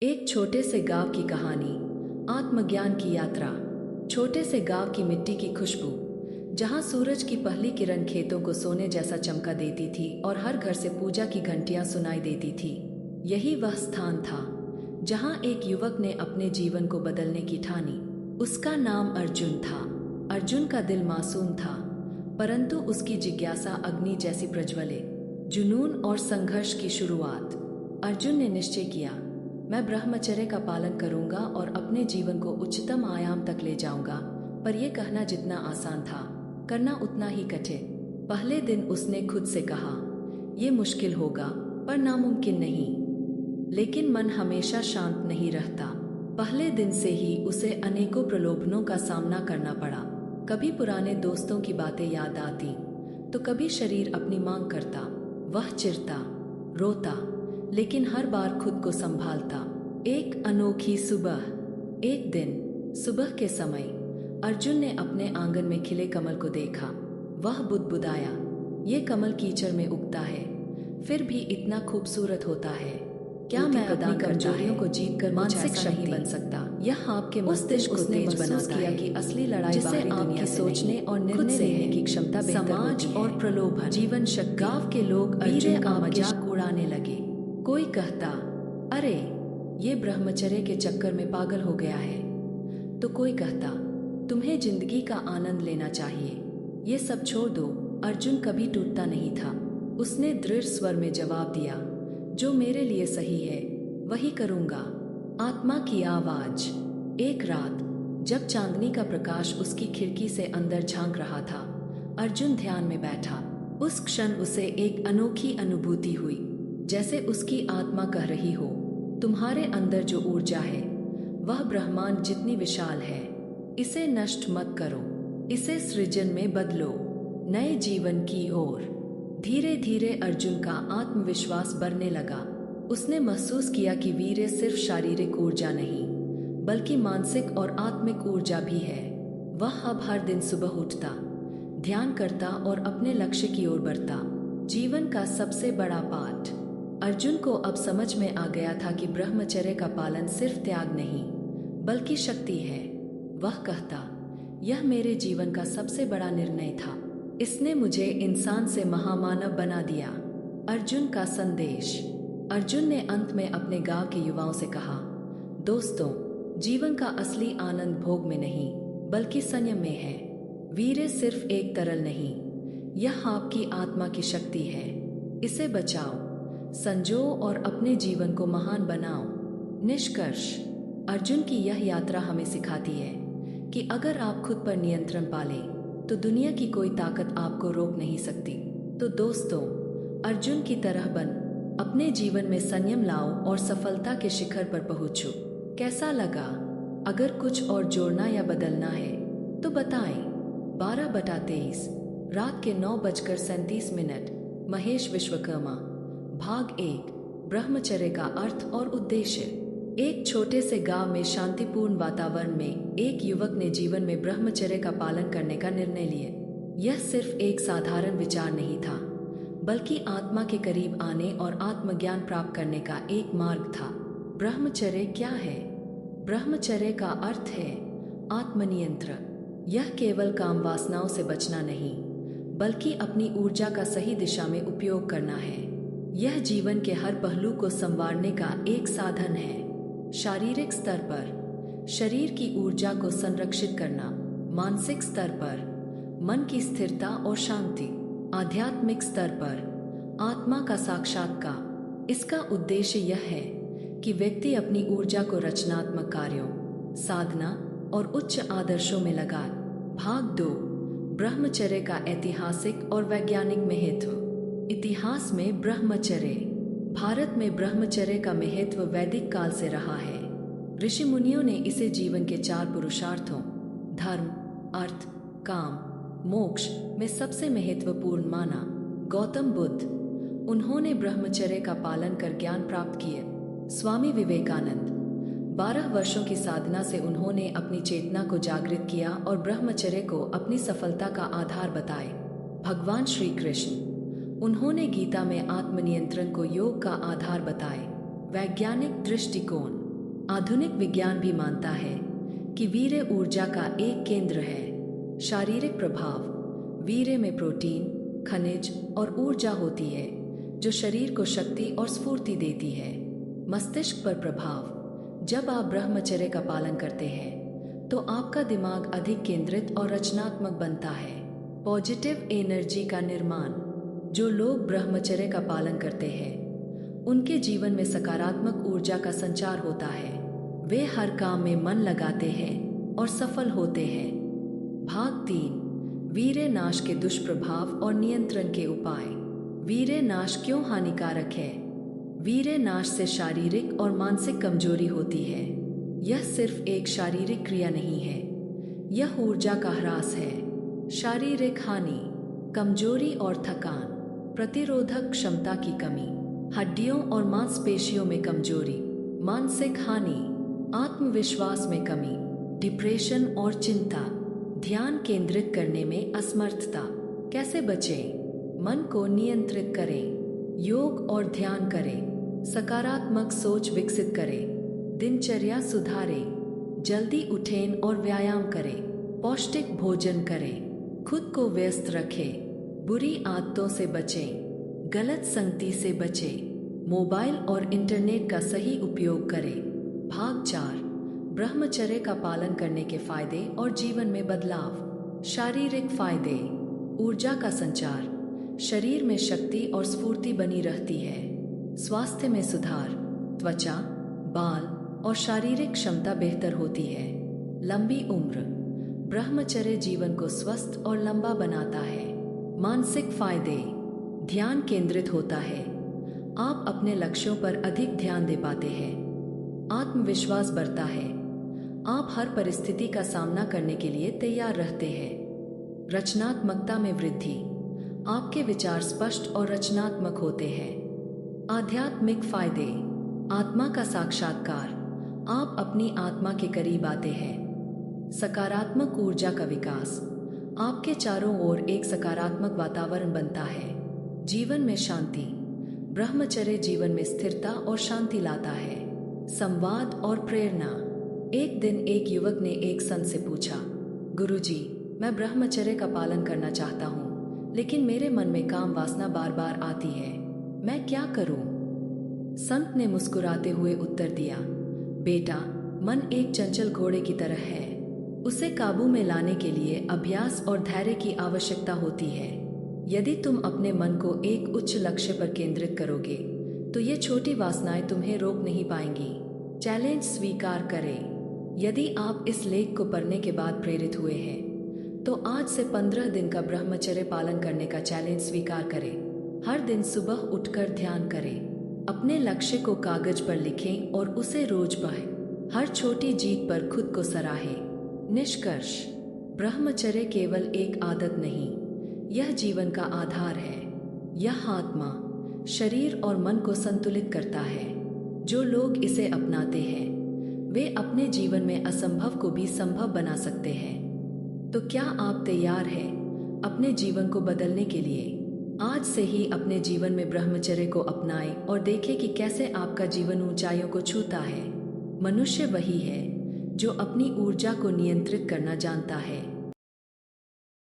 एक छोटे से गांव की कहानी। आत्मज्ञान की यात्रा। छोटे से गांव की मिट्टी की खुशबू, जहां सूरज की पहली किरण खेतों को सोने जैसा चमका देती थी और हर घर से पूजा की घंटियां सुनाई देती थी। यही वह स्थान था जहां एक युवक ने अपने जीवन को बदलने की ठानी। उसका नाम अर्जुन था। अर्जुन का दिल मासूम था, परंतु उसकी जिज्ञासा अग्नि जैसी प्रज्वले। जुनून और संघर्ष की शुरुआत। अर्जुन ने निश्चय किया, मैं ब्रह्मचर्य का पालन करूंगा और अपने जीवन को उच्चतम आयाम तक ले जाऊंगा। पर यह कहना जितना आसान था, करना उतना ही कठिन। पहले दिन उसने खुद से कहा, यह मुश्किल होगा पर नामुमकिन नहीं। लेकिन मन हमेशा शांत नहीं रहता। पहले दिन से ही उसे अनेकों प्रलोभनों का सामना करना पड़ा। कभी पुराने दोस्तों की बातें याद आती, तो कभी शरीर अपनी मांग करता। वह चिढ़ता, रोता, लेकिन हर बार खुद को संभालता। एक अनोखी सुबह। एक दिन सुबह के समय अर्जुन ने अपने आंगन में खिले कमल को देखा। वह बुदबुदाया, ये कमल कीचड़ में उगता है, फिर भी इतना खूबसूरत होता है। क्या मैं अपनी कमजोरियों को जीतकर मानसिक शक्ति बन सकता? यह आपके मस्तिष्क को तेज बनाता है कि असली लड़ाई जिसे आपकी सोचने और निर्णय लेने की क्षमता समाज और प्रलोभन जीवन शक्ति। गांव के लोग अर्जुन का मजाक उड़ाने लगे। कोई कहता, अरे ये ब्रह्मचर्य के चक्कर में पागल हो गया है। तो कोई कहता, तुम्हें जिंदगी का आनंद लेना चाहिए, ये सब छोड़ दो। अर्जुन कभी टूटता नहीं था। उसने दृढ़ स्वर में जवाब दिया, जो मेरे लिए सही है वही करूंगा। आत्मा की आवाज। एक रात जब चांदनी का प्रकाश उसकी खिड़की से अंदर झांक रहा था, अर्जुन ध्यान में बैठा। उस क्षण उसे एक अनोखी अनुभूति हुई, जैसे उसकी आत्मा कह रही हो, तुम्हारे अंदर जो ऊर्जा है वह ब्रह्मांड जितनी विशाल है। इसे नष्ट मत करो, इसे सृजन में बदलो, नए जीवन की ओर। धीरे धीरे अर्जुन का आत्मविश्वास बढ़ने लगा। उसने महसूस किया कि वीर्य सिर्फ शारीरिक ऊर्जा नहीं, बल्कि मानसिक और आत्मिक ऊर्जा भी है। वह अब हर दिन सुबह उठता, ध्यान करता और अपने लक्ष्य की ओर बढ़ता। जीवन का सबसे बड़ा पाठ। अर्जुन को अब समझ में आ गया था कि ब्रह्मचर्य का पालन सिर्फ त्याग नहीं, बल्कि शक्ति है। वह कहता, यह मेरे जीवन का सबसे बड़ा निर्णय था। इसने मुझे इंसान से महामानव बना दिया। अर्जुन का संदेश। अर्जुन ने अंत में अपने गांव के युवाओं से कहा, दोस्तों, जीवन का असली आनंद भोग में नहीं, बल्कि संयम में है। वीर्य सिर्फ एक तरल नहीं, यह आपकी आत्मा की शक्ति है। इसे बचाओ, संजो और अपने जीवन को महान बनाओ। निष्कर्ष। अर्जुन की यह यात्रा हमें सिखाती है कि अगर आप खुद पर नियंत्रण पालें, तो दुनिया की कोई ताकत आपको रोक नहीं सकती। तो दोस्तों, अर्जुन की तरह बन, अपने जीवन में संयम लाओ और सफलता के शिखर पर पहुंचो। कैसा लगा? अगर कुछ और जोड़ना या बदलना है तो बताएं। 12/23 रात के 9:37। महेश विश्वकर्मा। भाग 1। ब्रह्मचर्य का अर्थ और उद्देश्य। एक छोटे से गांव में शांतिपूर्ण वातावरण में एक युवक ने जीवन में ब्रह्मचर्य का पालन करने का निर्णय लिया। यह सिर्फ एक साधारण विचार नहीं था, बल्कि आत्मा के करीब आने और आत्मज्ञान प्राप्त करने का एक मार्ग था। ब्रह्मचर्य क्या है? ब्रह्मचर्य का अर्थ है आत्मनियंत्रण। यह केवल काम वासनाओं से बचना नहीं, बल्कि अपनी ऊर्जा का सही दिशा में उपयोग करना है। यह जीवन के हर पहलू को संवारने का एक साधन है। शारीरिक स्तर पर शरीर की ऊर्जा को संरक्षित करना, मानसिक स्तर पर मन की स्थिरता और शांति, आध्यात्मिक स्तर पर आत्मा का साक्षात्कार। इसका उद्देश्य यह है कि व्यक्ति अपनी ऊर्जा को रचनात्मक कार्यों, साधना और उच्च आदर्शों में लगाए। भाग 2। ब्रह्मचर्य का ऐतिहासिक और वैज्ञानिक महत्व। इतिहास में ब्रह्मचर्य। भारत में ब्रह्मचर्य का महत्व वैदिक काल से रहा है। ऋषि मुनियों ने इसे जीवन के 4 पुरुषार्थों धर्म, अर्थ, काम, मोक्ष में सबसे महत्वपूर्ण माना। गौतम बुद्ध, उन्होंने ब्रह्मचर्य का पालन कर ज्ञान प्राप्त किए। स्वामी विवेकानंद, 12 वर्षों की साधना से उन्होंने अपनी चेतना को जागृत किया और ब्रह्मचर्य को अपनी सफलता का आधार बताए। भगवान श्री कृष्ण, उन्होंने गीता में आत्मनियंत्रण को योग का आधार बताए। वैज्ञानिक दृष्टिकोण। आधुनिक विज्ञान भी मानता है कि वीर्य ऊर्जा का एक केंद्र है। शारीरिक प्रभाव। वीर्य में प्रोटीन, खनिज और ऊर्जा होती है जो शरीर को शक्ति और स्फूर्ति देती है। मस्तिष्क पर प्रभाव। जब आप ब्रह्मचर्य का पालन करते हैं तो आपका दिमाग अधिक केंद्रित और रचनात्मक बनता है। पॉजिटिव एनर्जी का निर्माण। जो लोग ब्रह्मचर्य का पालन करते हैं उनके जीवन में सकारात्मक ऊर्जा का संचार होता है। वे हर काम में मन लगाते हैं और सफल होते हैं। भाग 3। वीर्य नाश के दुष्प्रभाव और नियंत्रण के उपाय। वीर्य नाश क्यों हानिकारक है? वीर्य नाश से शारीरिक और मानसिक कमजोरी होती है। यह सिर्फ एक शारीरिक क्रिया नहीं है, यह ऊर्जा का ह्रास है। शारीरिक हानि। कमजोरी और थकान, प्रतिरोधक क्षमता की कमी, हड्डियों और मांसपेशियों में कमजोरी। मानसिक हानि, आत्मविश्वास में कमी, डिप्रेशन और चिंता, ध्यान केंद्रित करने में असमर्थता। कैसे बचें? मन को नियंत्रित करें, योग और ध्यान करें, सकारात्मक सोच विकसित करें, दिनचर्या सुधारें, जल्दी उठें और व्यायाम करें, पौष्टिक भोजन करें, खुद को व्यस्त रखें, बुरी आदतों से बचें, गलत संगति से बचें, मोबाइल और इंटरनेट का सही उपयोग करें। भाग 4। ब्रह्मचर्य का पालन करने के फायदे और जीवन में बदलाव। शारीरिक फायदे। ऊर्जा का संचार, शरीर में शक्ति और स्फूर्ति बनी रहती है। स्वास्थ्य में सुधार, त्वचा, बाल और शारीरिक क्षमता बेहतर होती है। लंबी उम्र। ब्रह्मचर्य जीवन को स्वस्थ और लंबा बनाता है। मानसिक फायदे। ध्यान केंद्रित होता है, आप अपने लक्ष्यों पर अधिक ध्यान दे पाते हैं। आत्मविश्वास बढ़ता है, आप हर परिस्थिति का सामना करने के लिए तैयार रहते हैं। रचनात्मकता में वृद्धि, आपके विचार स्पष्ट और रचनात्मक होते हैं। आध्यात्मिक फायदे। आत्मा का साक्षात्कार, आप अपनी आत्मा के करीब आते हैं। सकारात्मक ऊर्जा का विकास, आपके चारों ओर एक सकारात्मक वातावरण बनता है। जीवन में शांति। ब्रह्मचर्य जीवन में स्थिरता और शांति लाता है। संवाद और प्रेरणा। एक दिन एक युवक ने एक संत से पूछा, गुरुजी, मैं ब्रह्मचर्य का पालन करना चाहता हूँ, लेकिन मेरे मन में काम वासना बार बार आती है, मैं क्या करूँ? संत ने मुस्कुराते हुए उत्तर दिया, बेटा, मन एक चंचल घोड़े की तरह है, उसे काबू में लाने के लिए अभ्यास और धैर्य की आवश्यकता होती है। यदि तुम अपने मन को एक उच्च लक्ष्य पर केंद्रित करोगे तो ये छोटी वासनाएं तुम्हें रोक नहीं पाएंगी। चैलेंज स्वीकार करें। यदि आप इस लेख को पढ़ने के बाद प्रेरित हुए हैं तो आज से 15 दिन का ब्रह्मचर्य पालन करने का चैलेंज स्वीकार करें। हर दिन सुबह उठकर ध्यान करें, अपने लक्ष्य को कागज पर लिखें और उसे रोज पढ़ें। हर छोटी जीत पर खुद को सराहें। निष्कर्ष। ब्रह्मचर्य केवल एक आदत नहीं, यह जीवन का आधार है। यह आत्मा, शरीर और मन को संतुलित करता है। जो लोग इसे अपनाते हैं वे अपने जीवन में असंभव को भी संभव बना सकते हैं। तो क्या आप तैयार हैं अपने जीवन को बदलने के लिए? आज से ही अपने जीवन में ब्रह्मचर्य को अपनाएं और देखें कि कैसे आपका जीवन ऊंचाइयों को छूता है। मनुष्य वही है जो अपनी ऊर्जा को नियंत्रित करना जानता है।